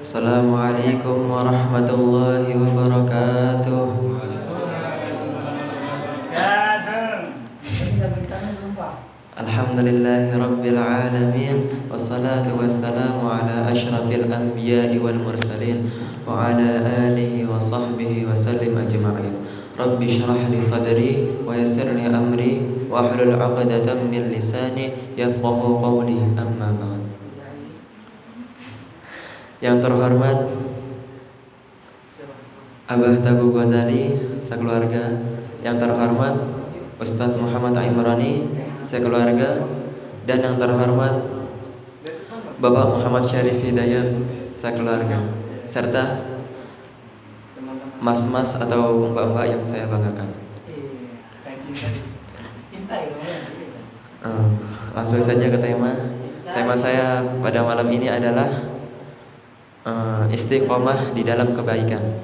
Assalamualaikum warahmatullahi wabarakatuh. Alhamdulillahi rabbil alamin. Wassalatu wassalamu ala ashrafil anbiya'i wal mursalin wa ala alihi wa sahbihi wa sallim ajma'in. Rabbi shrah li sadri wa yassir li amri wa ahlul 'uqdatam min lisani yafqahu qawli, amma ba'd. Yang terhormat Abah Teguh Ghazali sekeluarga, yang terhormat Ustadz Muhammad Imrani sekeluarga, dan yang terhormat Bapak Muhammad Syarif Hidayat sekeluarga, serta mas-mas atau mbak-mbak yang saya banggakan. Langsung saja ke tema. Tema saya pada malam ini adalah istiqomah di dalam kebaikan.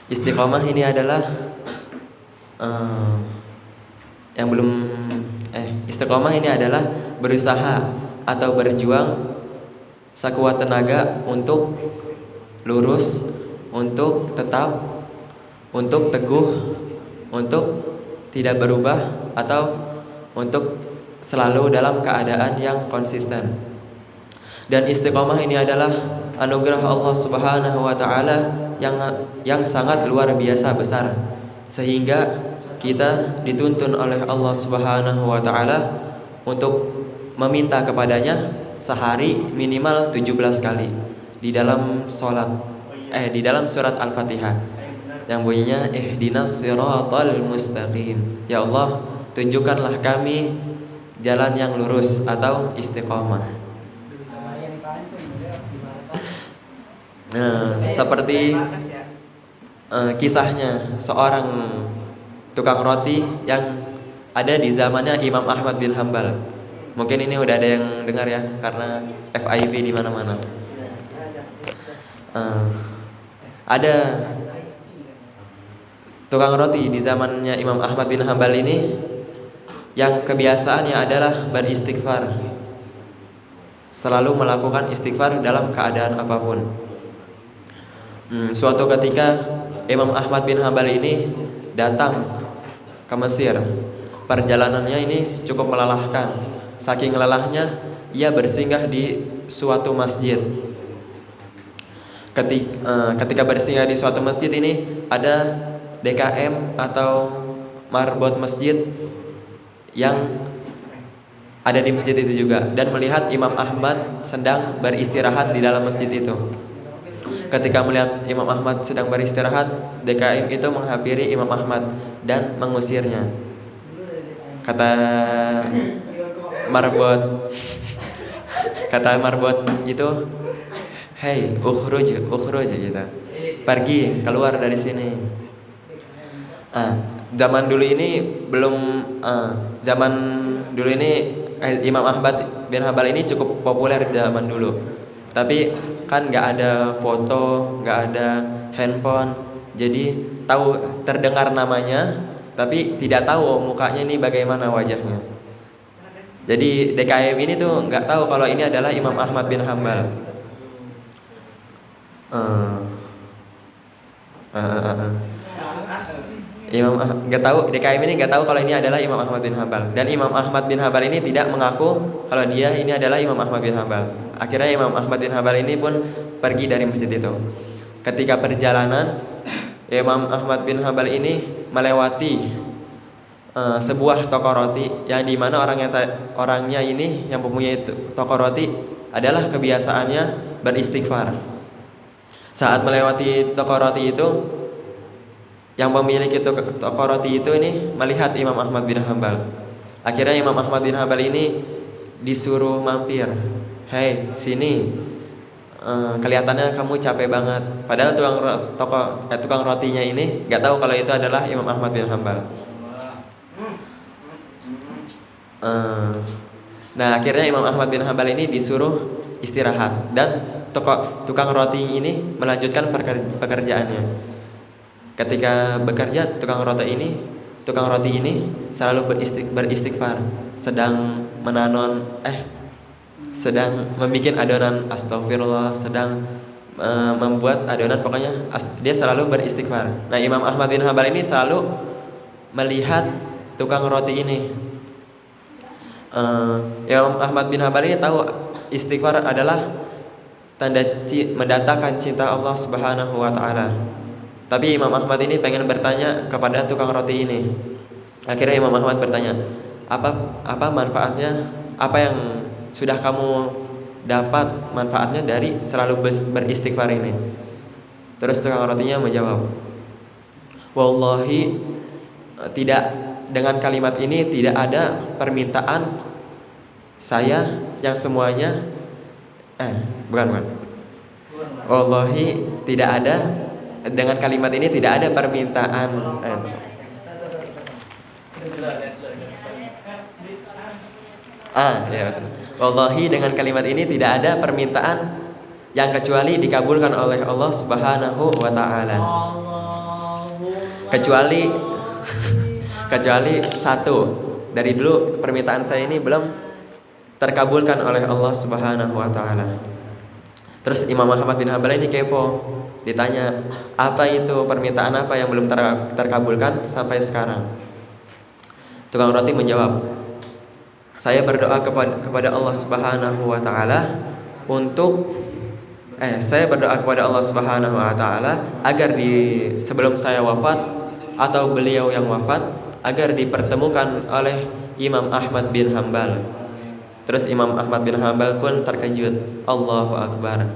Istiqomah ini adalah istiqomah ini adalah berusaha atau berjuang sekuat tenaga untuk lurus, untuk tetap, untuk teguh, untuk tidak berubah, atau untuk selalu dalam keadaan yang konsisten. Dan istiqomah ini adalah anugerah Allah Subhanahu wa taala yang sangat luar biasa besar, sehingga kita dituntun oleh Allah Subhanahu wa taala untuk meminta kepadanya sehari minimal 17 kali di dalam di dalam surat Al-Fatihah yang bunyinya ihdinas siratal mustaqim. Ya Allah, tunjukkanlah kami jalan yang lurus atau istiqomah. Seperti kisahnya seorang tukang roti yang ada di zamannya Imam Ahmad bin Hambal. Mungkin ini udah ada yang dengar ya, karena FIV di mana-mana. Ada tukang roti di zamannya Imam Ahmad bin Hambal ini yang kebiasaannya adalah beristighfar, selalu melakukan istighfar dalam keadaan apapun. Suatu ketika Imam Ahmad bin Hambal ini datang ke Mesir. Perjalanannya ini cukup melelahkan. Saking lelahnya ia bersinggah di suatu masjid. Ketika bersinggah di suatu masjid ini ada DKM atau marbot masjid yang ada di masjid itu juga, dan melihat Imam Ahmad sedang beristirahat di dalam masjid itu. Ketika melihat Imam Ahmad sedang beristirahat, DKM itu menghampiri Imam Ahmad dan mengusirnya. Kata marbot itu, "Hei, ukhruj gitu. Pergi, keluar dari sini." Zaman dulu ini Imam Ahmad bin Hambal ini cukup populer di zaman dulu. Tapi kan nggak ada foto, nggak ada handphone, jadi terdengar namanya, tapi tidak tahu mukanya ini bagaimana wajahnya. Jadi DKM ini tuh nggak tahu kalau ini adalah Imam Ahmad bin Hambal. DKM ini nggak tahu kalau ini adalah Imam Ahmad bin Hambal, dan Imam Ahmad bin Hambal ini tidak mengaku kalau dia ini adalah Imam Ahmad bin Hambal. Akhirnya Imam Ahmad bin Hambal ini pun pergi dari masjid itu. Ketika perjalanan, Imam Ahmad bin Hambal ini melewati sebuah toko roti yang dimana orangnya ini yang mempunyai toko roti adalah kebiasaannya beristighfar. Saat melewati toko roti itu, yang memiliki toko roti itu ini melihat Imam Ahmad bin Hambal. Akhirnya Imam Ahmad bin Hambal ini disuruh mampir. "Hei, sini. Kelihatannya kamu capek banget." Padahal tukang rotinya ini nggak tahu kalau itu adalah Imam Ahmad bin Hambal. Nah, akhirnya Imam Ahmad bin Hambal ini disuruh istirahat, dan tukang roti ini melanjutkan pekerjaannya. Ketika bekerja, tukang roti ini tukang roti ini selalu beristighfar, sedang sedang membuat adonan astagfirullah, sedang membuat adonan, pokoknya dia selalu beristighfar. Nah, Imam Ahmad bin Hambal ini selalu melihat tukang roti ini. Imam Ahmad bin Hambal ini tahu istighfar adalah tanda mendatangkan cinta Allah Subhanahu wa taala. Tapi Imam Ahmad ini pengen bertanya kepada tukang roti ini. Akhirnya Imam Ahmad bertanya, apa manfaatnya? Apa yang sudah kamu dapat manfaatnya dari selalu beristighfar ini? Terus tukang rotinya menjawab, wallahi, tidak, dengan kalimat ini tidak ada permintaan saya yang semuanya bukan. Wallahi, tidak ada, dengan kalimat ini tidak ada permintaan ya betul. Wallahi, dengan kalimat ini tidak ada permintaan yang kecuali dikabulkan oleh Allah Subhanahu wa taala. Kecuali satu. Dari dulu permintaan saya ini belum terkabulkan oleh Allah Subhanahu wa taala. Terus Imam Ahmad bin Hambal ini kepo, ditanya, apa itu permintaan apa yang belum terkabulkan sampai sekarang? Tukang roti menjawab, saya berdoa kepada Allah Subhanahu wa taala saya berdoa kepada Allah Subhanahu wa taala agar sebelum saya wafat atau beliau yang wafat, agar dipertemukan oleh Imam Ahmad bin Hambal. Terus Imam Ahmad bin Hambal pun terkejut. Allahu Akbar.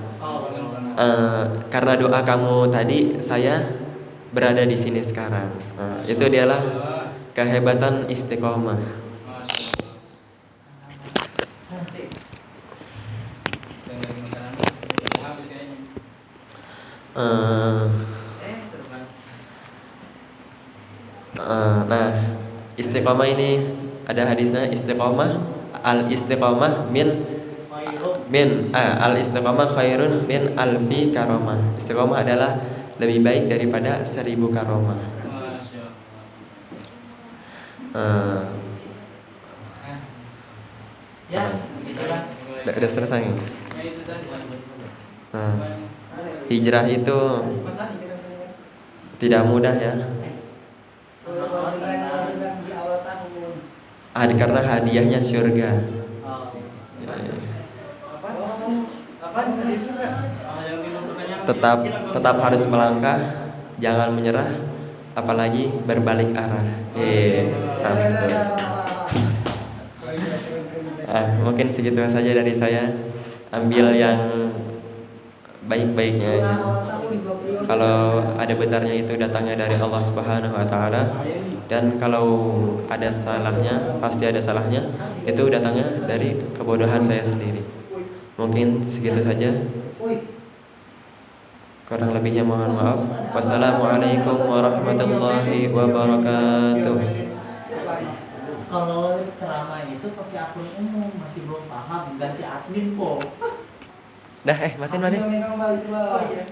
Karena doa kamu tadi, saya berada di sini sekarang. Itu dialah kehebatan istiqomah. Nah, istiqomah ini ada hadisnya, al-istiqomah al-istiqomah khairun min alfi karomah. Istiqomah adalah lebih baik daripada 1000 karomah. Udah selesai. Hijrah itu tidak mudah ya. Karena hadiahnya surga. Tetap harus melangkah, jangan menyerah, apalagi berbalik arah. Sampai. Mungkin segitu saja dari saya. Ambil yang baik-baiknya. Kalau ada benarnya itu datangnya dari Allah Subhanahu wa taala, dan kalau ada salahnya, pasti ada salahnya, itu datangnya dari kebodohan saya sendiri. Mungkin segitu saja. Kurang lebihnya mohon maaf. Wassalamualaikum warahmatullahi wabarakatuh. Kalau ceramah itu pakai akun umum, masih belum paham, ganti admin kok. Matiin. Oh, iya.